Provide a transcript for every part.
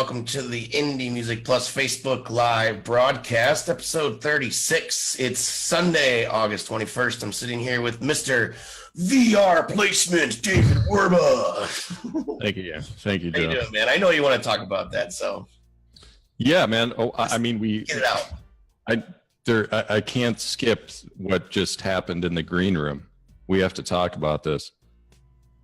welcome to the Indie Music Plus Facebook Live broadcast, episode 36. It's Sunday, August 21st. I'm sitting here with Mr. VR Placement, David Werba. Thank you, Joe. How you doing, man? I know you want to talk about that, so. Yeah, man. We get it out. I can't skip what just happened in the green room. We have to talk about this.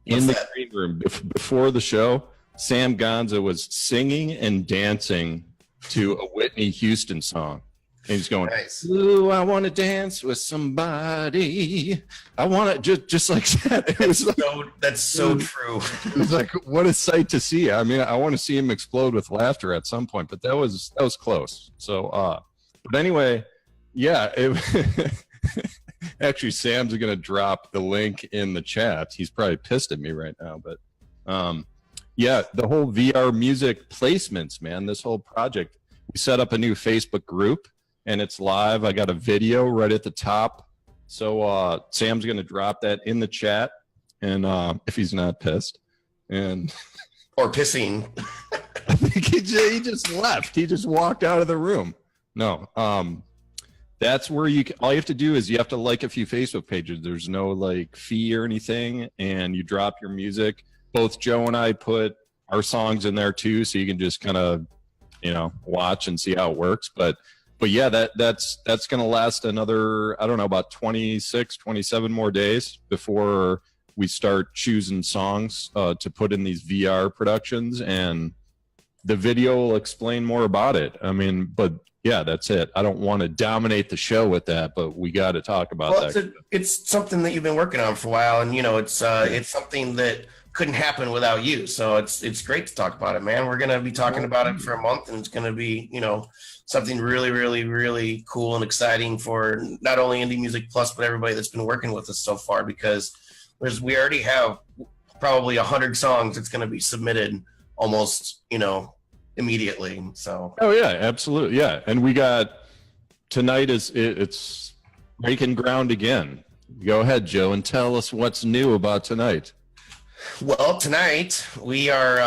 What's in the that? Green room, before the show, Sam Gonza was singing and dancing to a Whitney Houston song. And he's going, nice. Ooh, I want to dance with somebody. I want to just like that. It was that's so true. It was like, what a sight to see. I mean, I want to see him explode with laughter at some point, but that was close. So, but anyway, yeah, actually, Sam's going to drop the link in the chat. He's probably pissed at me right now, but yeah, the whole VR music placements, man, this whole project. We set up a new Facebook group, and it's live. I got a video right at the top. So Sam's going to drop that in the chat, and if he's not pissed. And or pissing. I think he just left. He just walked out of the room. No. That's where all you have to do is you have to like a few Facebook pages. There's no like fee or anything, and you drop your music. Both Joe and I put our songs in there too, so you can just kind of, watch and see how it works. But yeah, that's going to last another, I don't know, about 26, 27 more days before we start choosing songs to put in these VR productions, and the video will explain more about it. I mean, but yeah, that's it. I don't want to dominate the show with that, but we got to talk about that. It's something that you've been working on for a while, and it's something that couldn't happen without you. So it's great to talk about it, man. We're gonna be talking about it for a month, and it's gonna be something really, really, really cool and exciting for not only Indie Music Plus but everybody that's been working with us so far, because we already have probably 100 songs that's gonna be submitted almost immediately. So yeah, absolutely, yeah. And we got tonight it's breaking ground again. Go ahead, Joe, and tell us what's new about tonight. Well, tonight we are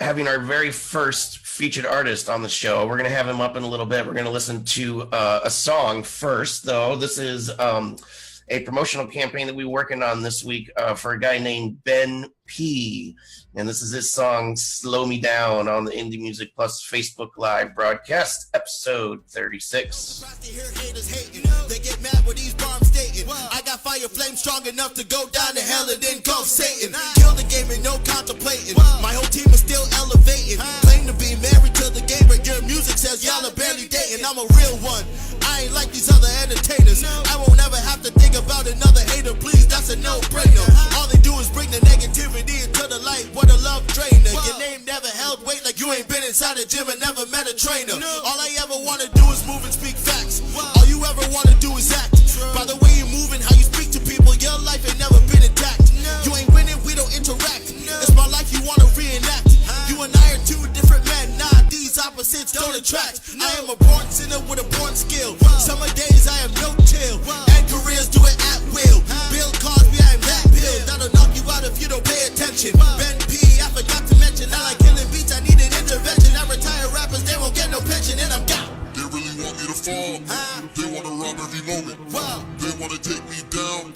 having our very first featured artist on the show. We're going to have him up in a little bit. We're going to listen to a song first, though. This is a promotional campaign that we're working on this week for a guy named Ben P. And this is his song, Slow Me Down, on the Indie Music Plus Facebook Live broadcast, episode 36. They get mad with these bombs stating, I got fire flame strong enough to go down to hell and then go Satan. Kill the game and no contemplating. My whole team is still elevating. Claim to be married to the game, but your music says y'all are barely dating. I'm a real one. I ain't like these other entertainers. I won't ever have to think about another hater, please, that's a no-brainer. All they do is bring the negativity into the light. What a love trainer. Your name never held weight like you ain't been inside a gym and never met a trainer. All I ever want to do is move and speak facts. All you ever want to do is act. By the way you move and how you speak to people, your life ain't never been intact. You ain't winning, we don't interact. It's my life you want to reenact. You and I are two different men. Nah, these opposites don't attract. I am a born sinner with a born skill. Summer days I have no chill, and careers do it at will. Bill Cosby, I am that pill that'll knock you out if you don't pay attention. Ben P, I forgot to mention, I like killing beats, I need an intervention. I retire rappers, they won't get no pension, and I'm gone. They really want me to fall. They want to rob every moment. They want to take me down.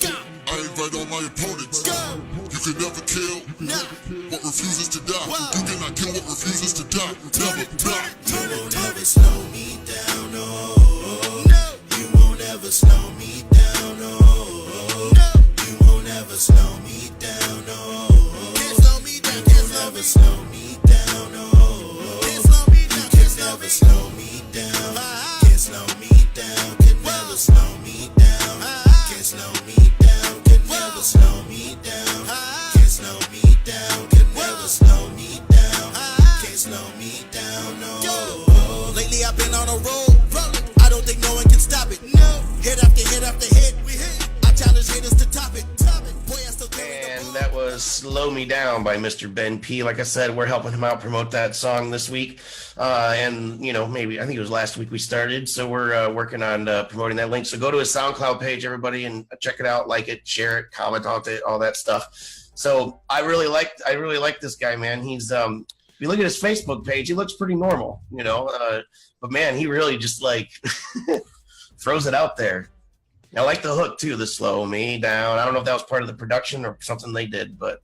I invite all my opponents. You can never kill what refuses to die. You cannot kill what refuses to die. Never die. You won't ever slow me down, oh. You won't ever slow me down, oh. You won't ever slow me down, oh. Can't slow me down, can't never slow me down, oh. Can't slow me down, can't never slow me down. Can't slow me down, can never slow me down. Can't slow me down, can never slow me down. Can't slow me down, can never slow me down. Can't slow me down, no. Lately I've been on a roll. I don't think no one can stop it. No. Hit after hit after hit. I challenge haters to top it. Boy, I still And that was Slow Me Down by Mr. Ben P. Like I said, we're helping him out promote that song this week. And, maybe, I think it was last week we started. So we're working on promoting that link. So go to his SoundCloud page, everybody, and check it out, like it, share it, comment on it, all that stuff. So I really like this guy, man. He's you look at his Facebook page, he looks pretty normal, but man, he really just like throws it out there. I like the hook too, the slow me down. I don't know if that was part of the production or something they did, but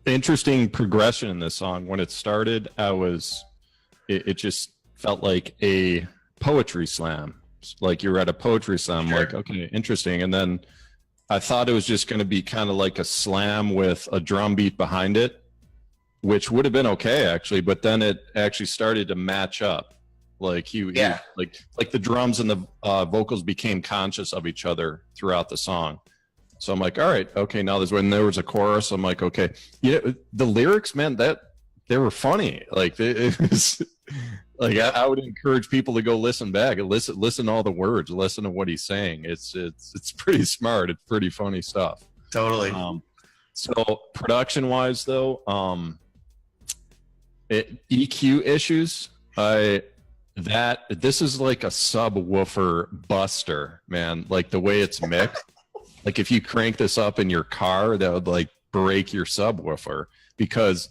interesting progression in this song. When it started, it just felt like a poetry slam. Like you were at a poetry slam, Sure. Like, okay, interesting. And then I thought it was just going to be kind of like a slam with a drum beat behind it, which would have been okay actually, but then it actually started to match up. Like like the drums and the vocals became conscious of each other throughout the song. So I'm like, all right, okay. Now when there was a chorus, I'm like, okay. The lyrics, man, that they were funny. Like it was like I would encourage people to go listen back and listen to all the words, listen to what he's saying. It's pretty smart. It's pretty funny stuff. Totally. So production wise though, EQ issues. This is like a subwoofer buster, man. Like the way it's mixed. Like if you crank this up in your car, that would like break your subwoofer because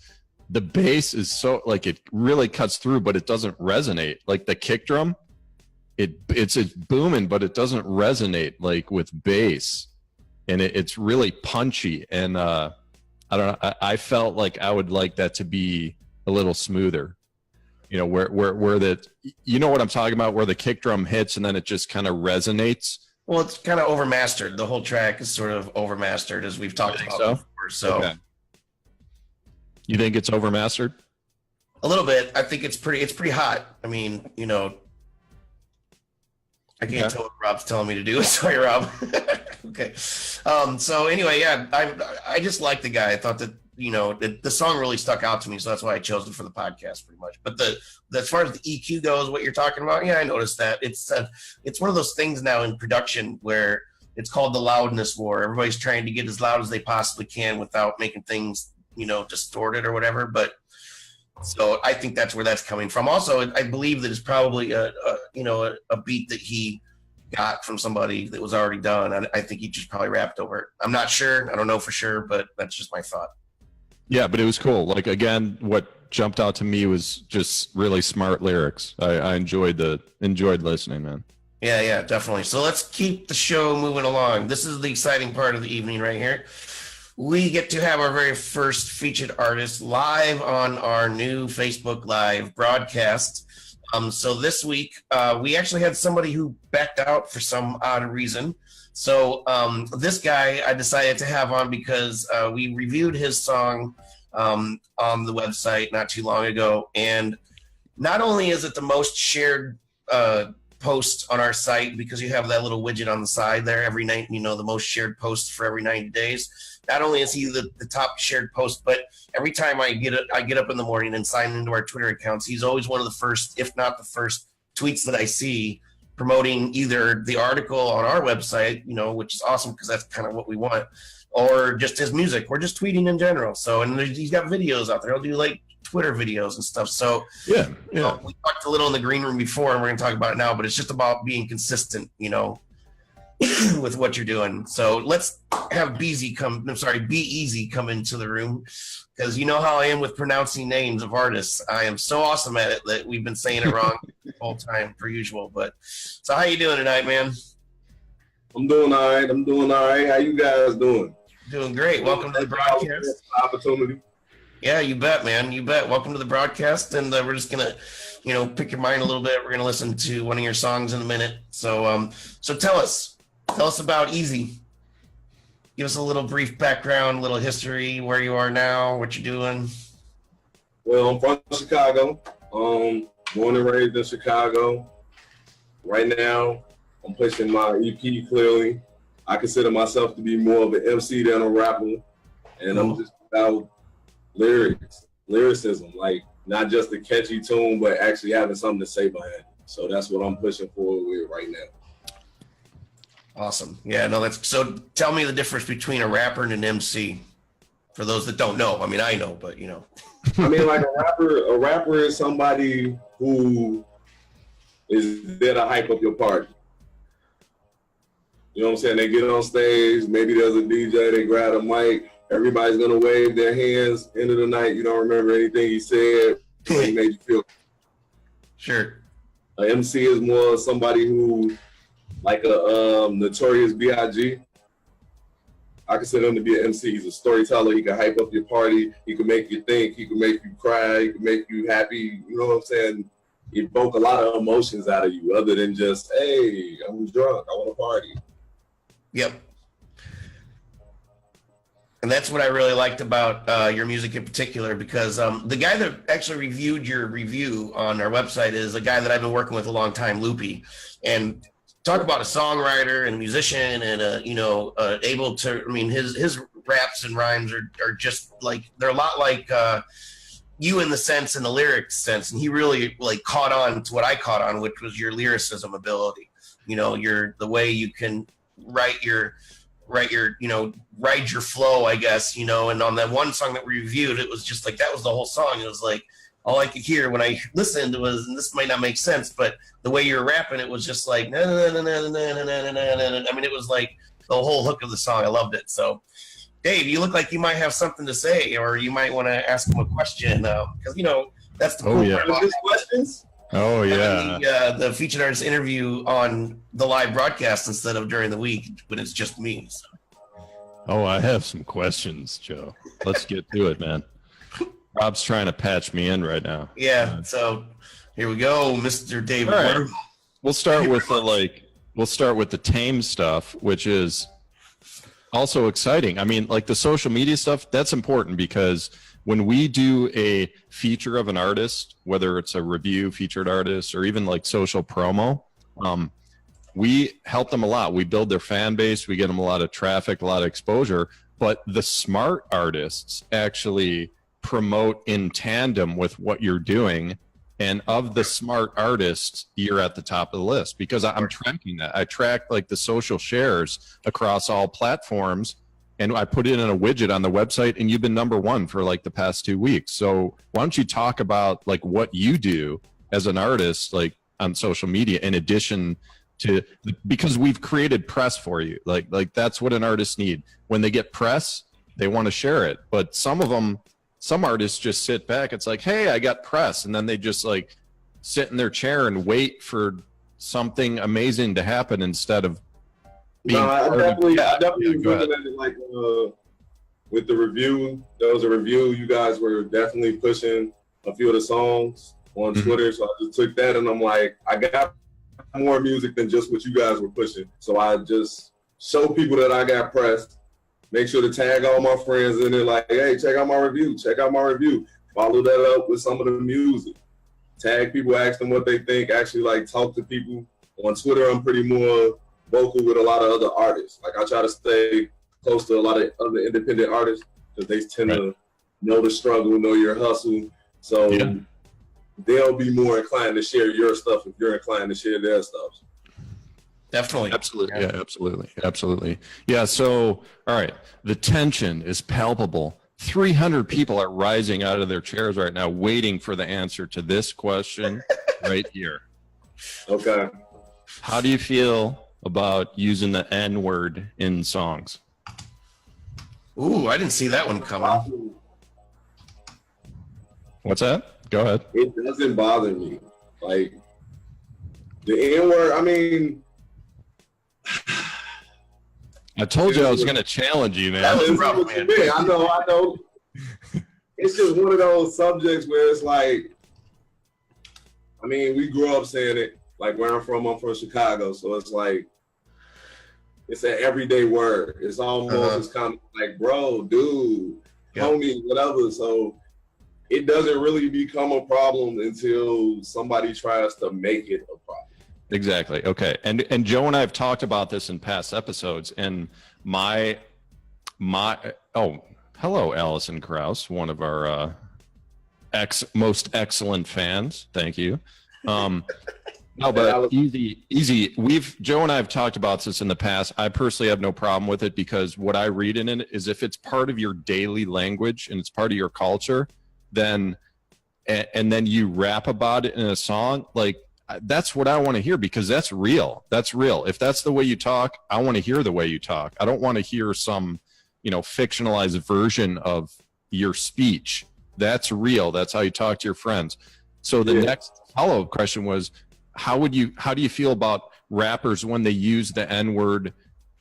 the bass is so like it really cuts through, but it doesn't resonate. Like the kick drum, it's booming, but it doesn't resonate like with bass, and it's really punchy. And I don't know. I felt like I would like that to be a little smoother. Where the what I'm talking about, where the kick drum hits and then it just kind of resonates. Well, it's kind of overmastered. The whole track is sort of overmastered, as we've talked about before. So, okay. You think it's overmastered? A little bit. I think it's pretty hot. I mean, I can't tell what Rob's telling me to do. Sorry, Rob. Okay. So anyway, yeah, I just like the guy. I thought that the song really stuck out to me, so that's why I chose it for the podcast, pretty much. But as far as the EQ goes, what you're talking about, yeah, I noticed that. It's one of those things now in production where it's called the loudness war. Everybody's trying to get as loud as they possibly can without making things, distorted or whatever. But so I think that's where that's coming from. Also, I believe that it's probably a beat that he got from somebody that was already done. I think he just probably rapped over it. I'm not sure. I don't know for sure, but that's just my thought. Yeah, but it was cool. Like again, what jumped out to me was just really smart lyrics. I enjoyed listening, man. Yeah, definitely. So let's keep the show moving along. This is the exciting part of the evening right here. We get to have our very first featured artist live on our new Facebook Live broadcast. So this week, we actually had somebody who backed out for some odd reason. So this guy I decided to have on because we reviewed his song on the website not too long ago. And not only is it the most shared post on our site, because you have that little widget on the side there every night, the most shared posts for every 90 days. Not only is he the top shared post, but every time I get up in the morning and sign into our Twitter accounts, he's always one of the first, if not the first, tweets that I see promoting either the article on our website, which is awesome because that's kind of what we want, or just his music, or just tweeting in general. So, and he's got videos out there. He'll do like Twitter videos and stuff. So yeah. We talked a little in the green room before, and we're going to talk about it now, but it's just about being consistent, with what you're doing. So let's have B-Eazy come into the room, because you know how I am with pronouncing names of artists. I am so awesome at it that we've been saying it wrong the whole time, per usual. But so how you doing tonight, man? I'm doing all right. How you guys doing? Doing great. Welcome to the broadcast. Opportunity. Yeah, you bet, man. You bet. Welcome to the broadcast, and we're just gonna, pick your mind a little bit. We're gonna listen to one of your songs in a minute. So, so tell us about Eazy. Give us a little brief background, a little history, where you are now, what you're doing. Well, I'm from Chicago. Born and raised in Chicago. Right now, I'm pushing my EP Clearly. I consider myself to be more of an MC than a rapper, and I'm just about lyricism, like not just a catchy tune, but actually having something to say behind it. So that's what I'm pushing forward with right now. Awesome. Yeah, no, so tell me the difference between a rapper and an MC, for those that don't know. I mean, I know, but I mean, like a rapper is somebody who is there to hype up your party. You know what I'm saying? They get on stage, maybe there's a DJ, they grab a mic, Everybody's gonna wave their hands. End of the night, you don't remember anything he said. He made you feel. Sure. An MC is more somebody who, like a notorious B-I-G. I consider him to be an MC. He's a storyteller. He can hype up your party. He can make you think. He can make you cry. He can make you happy. You know what I'm saying? Evoke a lot of emotions out of you, other than just, hey, I'm drunk. I want to party. Yep. And that's what I really liked about your music in particular, because the guy that actually reviewed your review on our website is a guy that I've been working with a long time, Loopy. And talk about a songwriter and a musician and able to, I mean, his raps and rhymes are just like, they're a lot like you in the sense, in the lyrics sense. And he really like caught on to what I caught on, which was your lyricism ability. You know, the way you can ride your flow, I guess, you know. And on that one song that we reviewed, it was just like, that was the whole song. It was like, all I could hear when I listened was, and this might not make sense, but the way you were rapping, it was just like, I mean, it was like the whole hook of the song. I loved it. So, Dave, you look like you might have something to say, or you might want to ask him a question, because, you know, that's the cool part about questions. Oh, yeah. The featured artist interview on the live broadcast instead of during the week when it's just me. So. Oh, I have some questions, Joe. Let's get to it, man. Rob's trying to patch me in right now. Yeah, so here we go, Mr. David. All right. We'll start with the tame stuff, which is also exciting. I mean, like the social media stuff, that's important because when we do a feature of an artist, whether it's a review, featured artist, or even like social promo, we help them a lot. We build their fan base. We get them a lot of traffic, a lot of exposure. But the smart artists actually promote in tandem with what you're doing. And of the smart artists, you're at the top of the list because I'm tracking that. I track like the social shares across all platforms, and I put it in a widget on the website, and you've been number one for like the past 2 weeks. So why don't you talk about like what you do as an artist, like on social media, in addition to, because we've created press for you. Like that's what an artist need. When they get press, they want to share it. But some artists just sit back. It's like, hey, I got press. And then they just like sit in their chair and wait for something amazing to happen instead of being. No, I definitely was looking at it like with the review. There was a review. You guys were definitely pushing a few of the songs on Twitter. So I just took that and I'm like, I got more music than just what you guys were pushing. So I just show people that I got pressed. Make sure to tag all my friends in there like, hey, check out my review. Check out my review. Follow that up with some of the music. Tag people, ask them what they think. Actually, like, talk to people. On Twitter, I'm pretty more vocal with a lot of other artists. Like, I try to stay close to a lot of other independent artists because they tend to know the struggle, know your hustle. So they'll be more inclined to share your stuff if you're inclined to share their stuff. Definitely. Absolutely. Yeah, absolutely. Yeah. So, all right. The tension is palpable. 300 people are rising out of their chairs right now, waiting for the answer to this question right here. Okay. How do you feel about using the N word in songs? Ooh, I didn't see that one coming. What's that? Go ahead. It doesn't bother me. Like, the N word, I mean, I told you I was going to challenge you, man. That was rough, man. I know. It's just one of those subjects where it's like, I mean, we grew up saying it. Like where I'm from Chicago, so it's like, it's an everyday word. It's almost it's kind of like, bro, dude, homie, whatever. So it doesn't really become a problem until somebody tries to make it a problem. Exactly. Okay. And Joe and I have talked about this in past episodes, and my hello, Allison Krause, one of our most excellent fans. Thank you. No, but easy. Joe and I have talked about this in the past. I personally have no problem with it because what I read in it is if it's part of your daily language and it's part of your culture, then and then you rap about it in a song, like that's what I want to hear because that's real. That's real. If that's the way you talk, I want to hear the way you talk. I don't want to hear some fictionalized version of your speech. That's real. That's how you talk to your friends. So the next follow-up question was, how do you feel about rappers when they use the N-word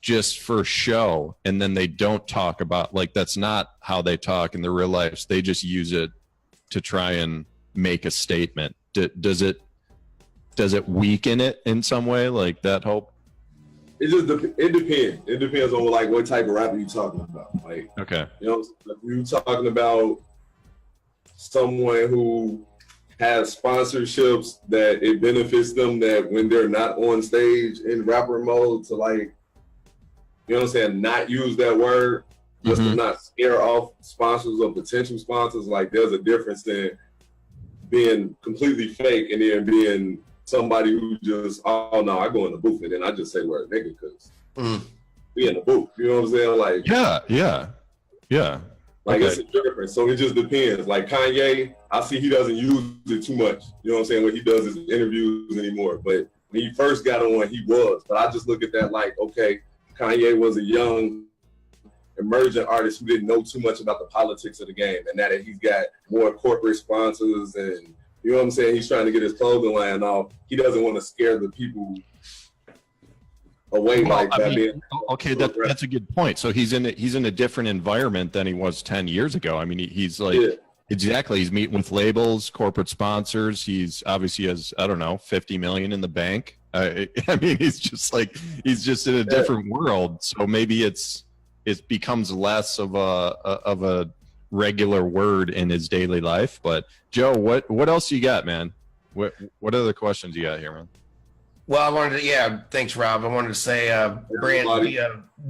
just for show, and then they don't talk about, like, that's not how they talk in their real lives. They just use it to try and make a statement. Does it weaken it in some way, like that hope? It depends. It depends on like what type of rapper you talking about. Like, okay, if you're talking about someone who has sponsorships that it benefits them, that when they're not on stage in rapper mode to, like, not use that word, just to not scare off sponsors or potential sponsors. Like, there's a difference in being completely fake and then being somebody who just, oh no, I go in the booth and then I just say word nigga because we in the booth. You know what I'm saying? Like, yeah. Like, it's a difference. So it just depends. Like Kanye, I see he doesn't use it too much. You know what I'm saying? When he does his interviews anymore. But when he first got on, he was. But I just look at that like, okay, Kanye was a young, emerging artist who didn't know too much about the politics of the game. And now that he's got more corporate sponsors and, you know what I'm saying, he's trying to get his clothing line off, he doesn't want to scare the people away okay, that's a good point. So he's in a different environment than he was 10 years ago. I mean, he's like, exactly, he's meeting with labels, corporate sponsors. He's obviously has, I don't know, 50 million in the bank. I mean, he's just in a different world. So maybe it becomes less of a regular word in his daily life. But Joe, what else you got, man? What other questions you got here, man? Well, I wanted to, thanks, Rob. I wanted to say, Brand,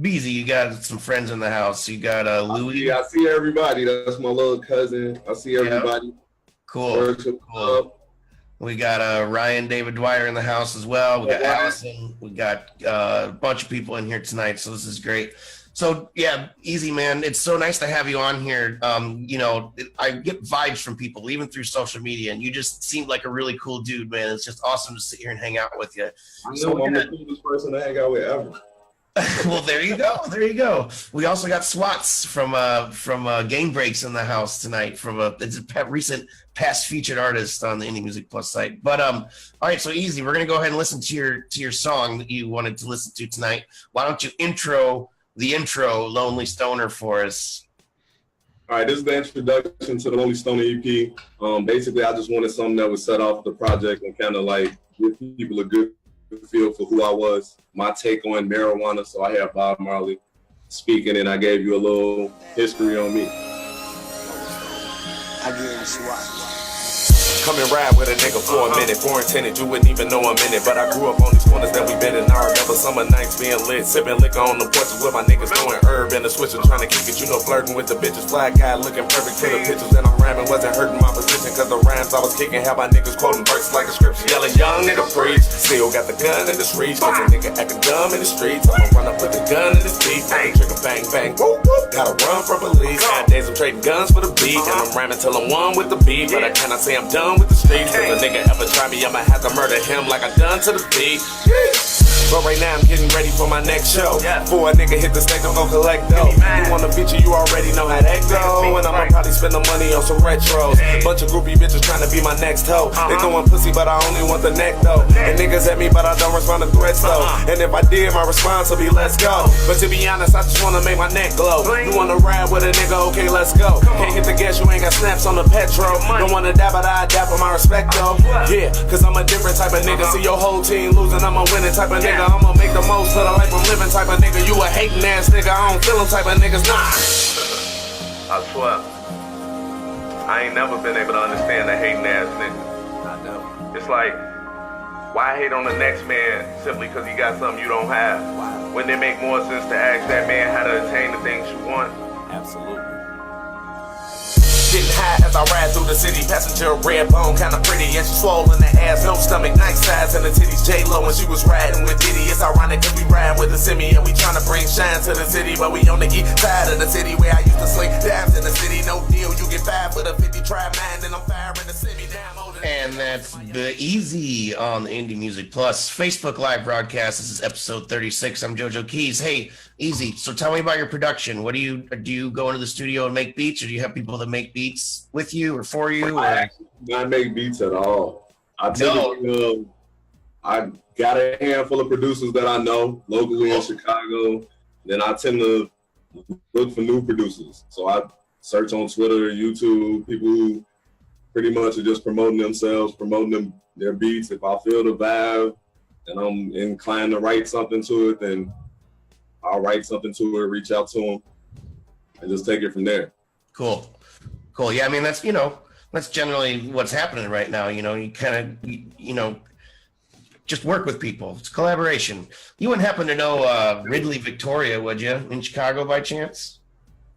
B-Eazy, you got some friends in the house. You got Louis. I see everybody. That's my little cousin. I see everybody. Yep. Cool. We got Ryan David Dwyer in the house as well. We got Allison. We got a bunch of people in here tonight, so this is great. So, Easy, man, it's so nice to have you on here. I get vibes from people, even through social media, and you just seem like a really cool dude, man. It's just awesome to sit here and hang out with you. I'm the coolest person to hang out with ever. Well, there you go. We also got Swats from Game Breaks in the house tonight. It's a recent past featured artist on the Indie Music Plus site. But all right, so Easy, we're gonna go ahead and listen to your song that you wanted to listen to tonight. Why don't you intro Lonely Stoner for us? All right, this is the introduction to the Lonely Stoner EP. Basically, I just wanted something that would set off the project and kind of like give people a good feel for who I was, my take on marijuana. So I have Bob Marley speaking, and I gave you a little history on me. I give you Swat. Come and ride with a nigga for a minute. Foreign tenant, you wouldn't even know I'm in it. But I grew up on these corners that we been in. I remember summer nights being lit, sipping liquor on the porches with my niggas doing herb and the switcher trying to kick it. Flirting with the bitches. Fly guy looking perfect for the pictures that I'm ramming. Wasn't hurting my position cause the rhymes I was kicking had my niggas quoting verses like a scripture. Yelling young nigga preach. Still got the gun in the streets. Cause a nigga acting dumb in the streets. I'ma run up, put the gun in his teeth. Trigger bang bang. Woo woo. Gotta run from police. Nowadays I'm trading guns for the beat. And I'm ramming till I'm one with the beat. But I cannot say I'm done with the streets. If a nigga ever try me, I'ma have to murder him like I done to the beat. But right now I'm getting ready for my next show. Before a nigga hit the stage, I'm gon' collect dough. You want a feature, you already know how that go. And I'ma probably spend the money on some retros. Bunch of groupie bitches trying to be my next hoe. They throwing pussy, but I only want the neck though. And niggas at me, but I don't respond to threats though. And if I did, my response will be let's go. But to be honest, I just wanna make my neck glow. You wanna ride with a nigga, okay, let's go. Can't hit the gas, you ain't got snaps on the petrol. Don't wanna die, but I die for my respect though. Yeah, cause I'm a different type of nigga. See your whole team losing, I'm a winning type of nigga. I'ma make the most of the life I'm living type of nigga. You a hating ass nigga, I don't feel them type of niggas, nah. I swear, I ain't never been able to understand the hating ass nigga. I know. It's like, why hate on the next man simply cause he got something you don't have? Wouldn't it make more sense to ask that man how to attain the things you want? Absolutely. Getting high as I ride through the city. Passenger red bone, kinda pretty, and she swollen the ass, no stomach, nice size, and the titties J-Lo when she was riding with Diddy. It's ironic cause we ride with a semi and we tryna bring shine to the city, but we on the east side of the city where I used to sleep. Dabs in the city, no deal, you get 5 for the 50, try mine, then I'm firing the city. Damn, older And that's B-Eazy on the Indie Music Plus Facebook Live broadcast. This is episode 36. I'm JoJo Keys. Hey, Easy. So tell me about your production. What do you go into the studio and make beats, or do you have people that make beats with you or for you? I actually do not make beats at all. I got a handful of producers that I know locally in Chicago. Then I tend to look for new producers. So I search on Twitter, YouTube, people who pretty much are just promoting themselves, promoting their beats. If I feel the vibe and I'm inclined to write something to it, then I'll write something to it, reach out to them, and just take it from there. Cool. Yeah, I mean, that's generally what's happening right now. You kind of, just work with people. It's collaboration. You wouldn't happen to know Ridley Victoria, would you, in Chicago by chance?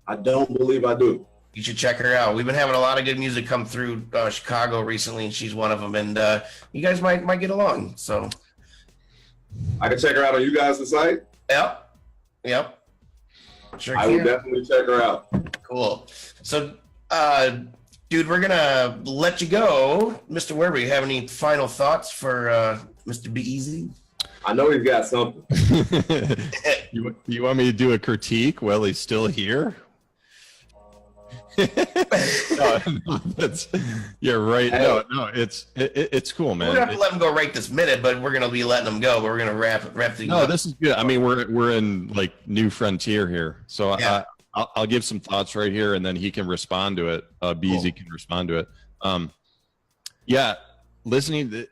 I don't believe I do. You should check her out. We've been having a lot of good music come through Chicago recently, and she's one of them. And you guys might get along. So I can check her out on you guys' site. Yep. Sure. I will definitely check her out. Cool. So, dude, we're gonna let you go, Mr. Werber. You have any final thoughts for Mr. B-Eazy? I know he's got something. You want me to do a critique while he's still here? No, you're right. No, it's cool, man. We're gonna have to let him go right this minute, but we're gonna be letting him go. But we're gonna wrap things up. No, this is good. I mean, we're in like new frontier here, so yeah. I'll give some thoughts right here, and then he can respond to it. B-Eazy can respond to it. Yeah, listening.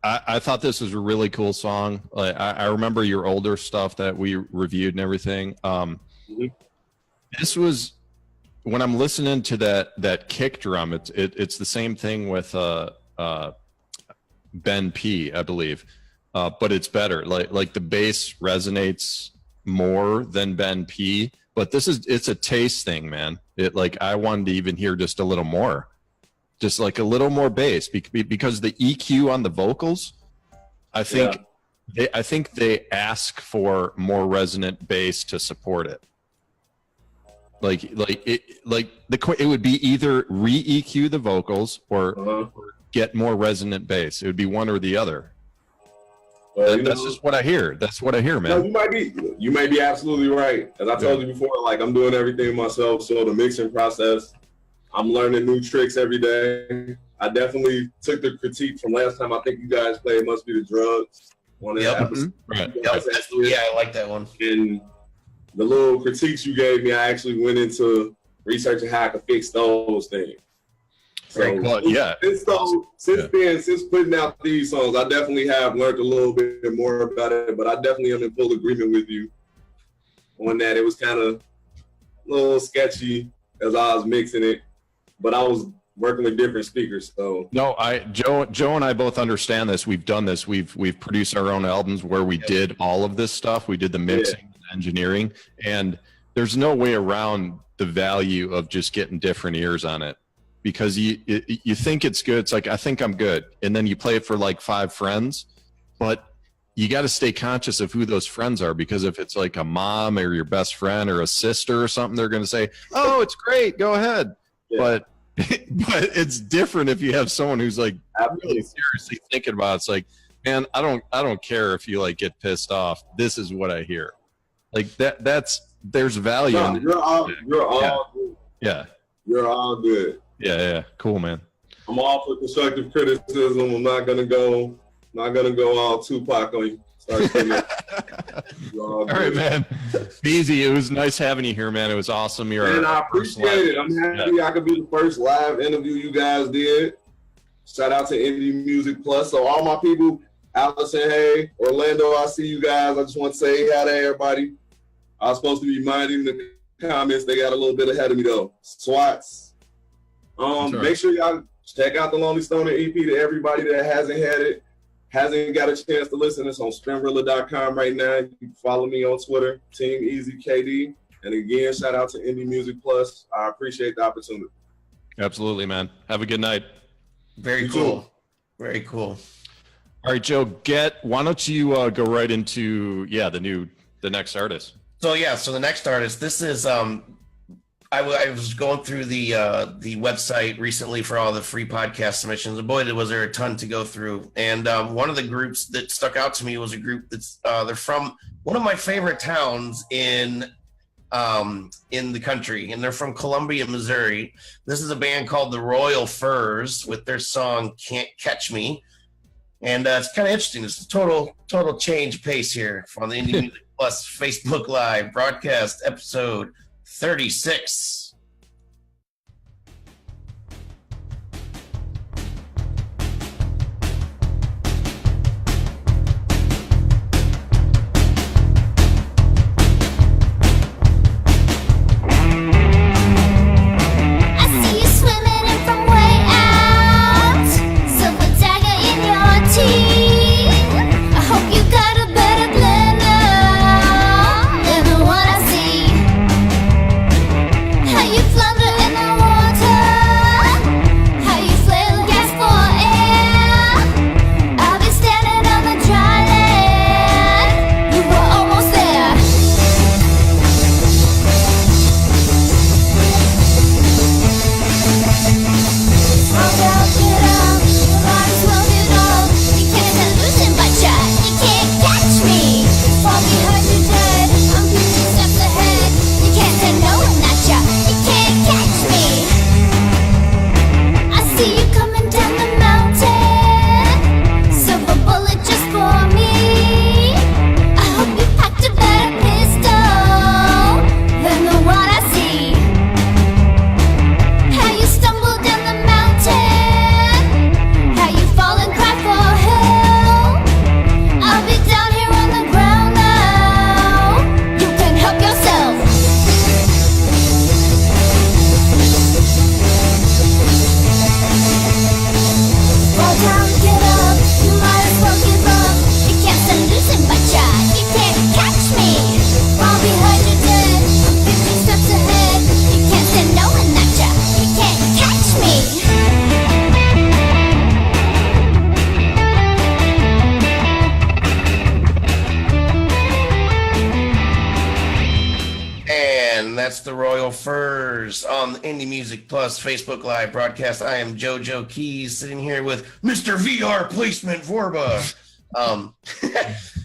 I thought this was a really cool song. I remember your older stuff that we reviewed and everything. This was. When I'm listening to that kick drum, it's the same thing with Ben P, I believe, but it's better. Like the bass resonates more than Ben P, but it's a taste thing, man. I wanted to even hear just a little more, just like a little more bass because the EQ on the vocals, I think they ask for more resonant bass to support it. It would be either re-EQ the vocals or get more resonant bass. It would be one or the other. Well, that's just what I hear. That's what I hear, man. You might be absolutely right. As I told you before, I'm doing everything myself. So the mixing process, I'm learning new tricks every day. I definitely took the critique from last time. I think you guys played Must Be the Drugs. Right. Yeah, I like that one. And the little critiques you gave me, I actually went into researching how I could fix those things. So, since putting out these songs, I definitely have learned a little bit more about it, but I definitely am in full agreement with you on that. It was kind of a little sketchy as I was mixing it, but I was working with different speakers. So no, Joe and I both understand this. We've done this. We've produced our own albums where we did all of this stuff. We did the mixing. Engineering, and there's no way around the value of just getting different ears on it, because you think it's good. It's like, I think I'm good, and then you play it for like 5 friends, but you got to stay conscious of who those friends are, because if it's like a mom or your best friend or a sister or something, they're going to say, oh, it's great, go ahead. But it's different if you have someone who's like really seriously thinking about it. It's like, man, I don't care if you like get pissed off, this is what I hear. Like there's value. No, you're all good. Yeah. You're all good. Yeah. Cool, man. I'm all for constructive criticism. I'm not gonna go all Tupac on you. All right, man. B-Eazy, it was nice having you here, man. It was awesome. And I appreciate it. I'm happy I could be the first live interview you guys did. Shout out to Indie Music Plus. So all my people, Allison, hey, Orlando, I see you guys. I just want to say hi to everybody. I was supposed to be minding the comments. They got a little bit ahead of me though. Swats. Make sure y'all check out the Lonely Stoner EP to everybody that hasn't got a chance to listen. It's on spinrilla.com right now. You can follow me on Twitter, Team Easy KD. And again, shout out to Indie Music Plus. I appreciate the opportunity. Absolutely, man. Have a good night. Very cool. Very cool. All right, Joe, why don't you go right into the next artist? So the next artist, this is I was going through the website recently for all the free podcast submissions, and boy, was there a ton to go through. And one of the groups that stuck out to me was a group that's they're from one of my favorite towns in the country, and they're from Columbia, Missouri. This is a band called the Royal Furs with their song "Can't Catch Me," and it's kind of interesting. It's a total change pace here on the Indie Music Plus Facebook Live broadcast episode 36. That's the Royal Furs on the Indie Music Plus Facebook Live broadcast. I am JoJo Keys, sitting here with Mr. VR Placement Vorba.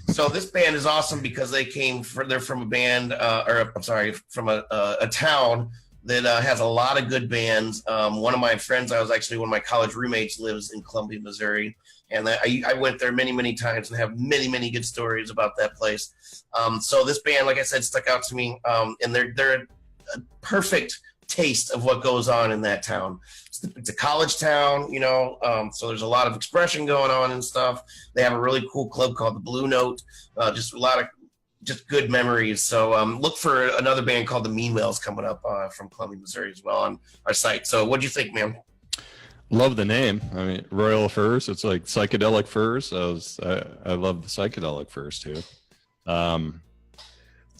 So this band is awesome because they're from a band, from a town that has a lot of good bands. One of my friends, one of my college roommates, lives in Columbia, Missouri, and I went there many, many times and have many, many good stories about that place. So this band, like I said, stuck out to me, and they're a perfect taste of what goes on in that town. It's a college town, so there's a lot of expression going on and stuff. They have a really cool club called the Blue Note. Just a lot of just good memories. So look for another band called the Mean Whales coming up from Columbia, Missouri as well on our site. So what'd you think, man? Love the name. I mean, Royal Furs. It's like psychedelic furs. I love the psychedelic furs too.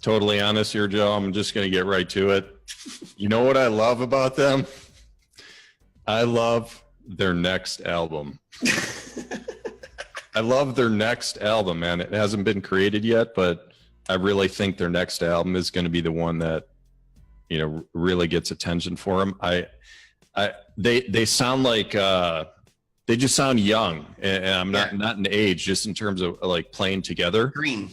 Totally honest here, Joe. I'm just going to get right to it. You know what I love about them? I love their next album. I love their next album, man. It hasn't been created yet, but I really think their next album is going to be the one that, really gets attention for them. They sound like, they just sound young, and I'm not in age, just in terms of like playing together. Green.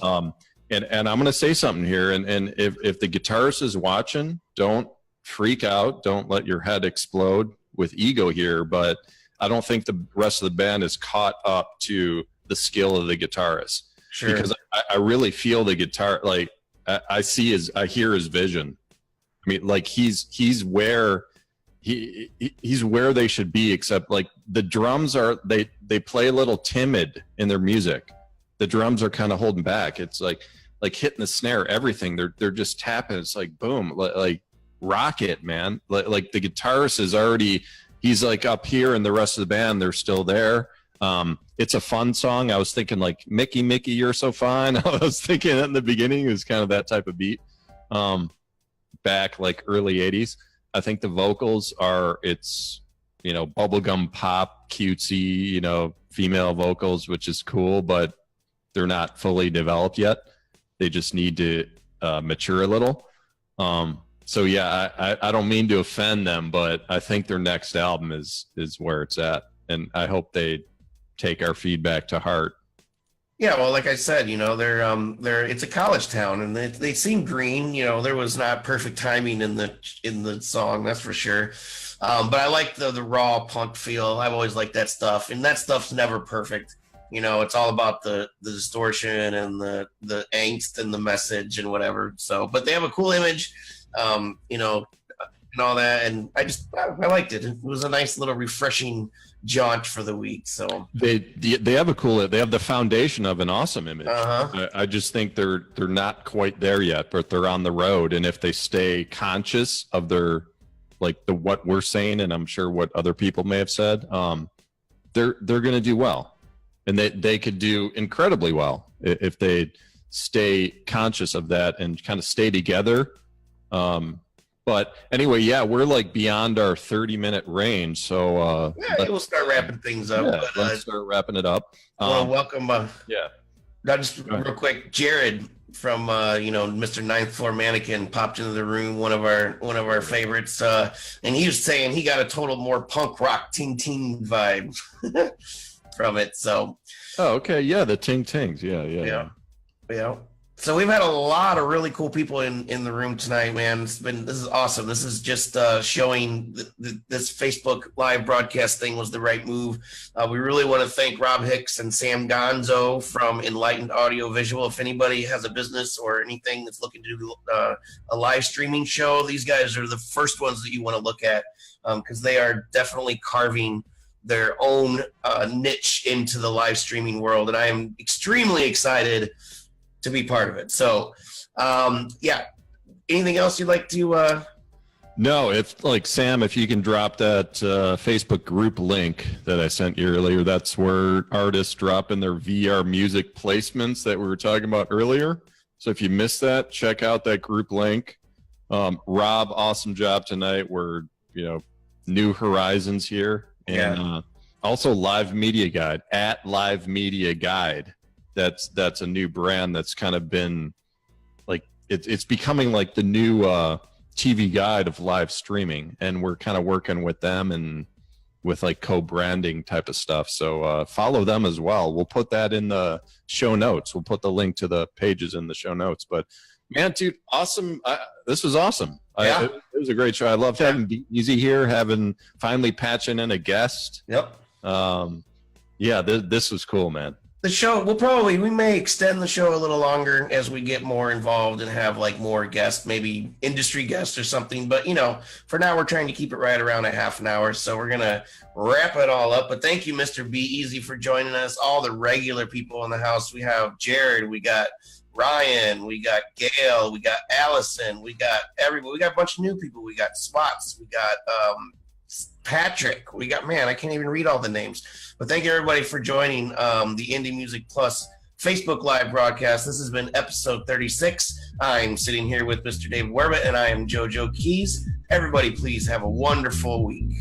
And I'm going to say something here, and if the guitarist is watching, don't freak out. Don't let your head explode with ego here, but I don't think the rest of the band is caught up to the skill of the guitarist. Sure. Because I really feel the guitar, like I hear his vision. I mean, like he's where he's where they should be, except like the drums they play a little timid in their music. The drums are kind of holding back. It's like hitting the snare, everything. They're just tapping. It's like boom, like rocket, man. Like the guitarist is already, he's like up here, and the rest of the band, they're still there. It's a fun song. I was thinking like Mickey, you're so fine. I was thinking in the beginning it was kind of that type of beat. Back like early 80s. I think the vocals are, it's, bubblegum pop, cutesy, female vocals, which is cool, but they're not fully developed yet. They just need to mature a little. So yeah, I don't mean to offend them, but I think their next album is where it's at, and I hope they take our feedback to heart. Yeah, well, like I said, they're it's a college town, and they seem green. There was not perfect timing in the song, that's for sure. But I like the raw punk feel. I've always liked that stuff, and that stuff's never perfect. It's all about the distortion and the angst and the message and whatever. So, but they have a cool image, and all that, and I liked it. It was a nice little refreshing jaunt for the week. So they have they have the foundation of an awesome image. I just think they're not quite there yet, but they're on the road, and if they stay conscious of their what we're saying, and I'm sure what other people may have said, they're going to do well, and they could do incredibly well if they stay conscious of that and kind of stay together. But anyway, yeah, we're beyond our 30-minute range, so we'll start wrapping things up. Yeah, let's start wrapping it up. Welcome. Yeah, just real quick, Jared from Mr. Ninth Floor Mannequin popped into the room. One of our favorites, and he was saying he got a total more punk rock ting ting vibe from it. So, okay, yeah, the ting tings, yeah. So we've had a lot of really cool people in the room tonight, man. This is awesome. This is just showing this Facebook live broadcast thing was the right move. We really want to thank Rob Hicks and Sam Gonzo from Enlightened Audio Visual. If anybody has a business or anything that's looking to do a live streaming show, these guys are the first ones that you want to look at, because they are definitely carving their own niche into the live streaming world, and I am extremely excited to be part of it. So, anything else you'd like to? No, if Sam, if you can drop that Facebook group link that I sent you earlier, that's where artists drop in their VR music placements that we were talking about earlier. So if you missed that, check out that group link. Rob, awesome job tonight. We're new horizons here, and also Live Media Guide at Live Media Guide. That's a new brand that's kind of been it's becoming like the new TV guide of live streaming, and we're kind of working with them and with co-branding type of stuff. So follow them as well. We'll put that in the show notes. We'll put the link to the pages in the show notes. But man, dude, awesome! This was awesome. Yeah. It was a great show. I loved having B-Eazy here, finally patching in a guest. Yep. This was cool, man. The show, we may extend the show a little longer as we get more involved and have more guests, maybe industry guests or something. But, for now, we're trying to keep it right around a half an hour. So we're going to wrap it all up. But thank you, Mr. B-Eazy, for joining us. All the regular people in the house. We have Jared, we got Ryan, we got Gail, we got Allison, we got everybody. We got a bunch of new people. We got Swats, we got Patrick, we got, I can't even read all the names. But thank you, everybody, for joining the Indie Music Plus Facebook Live broadcast. This has been episode 36. I'm sitting here with Mr. David Werbett, and I am JoJo Keys. Everybody, please have a wonderful week.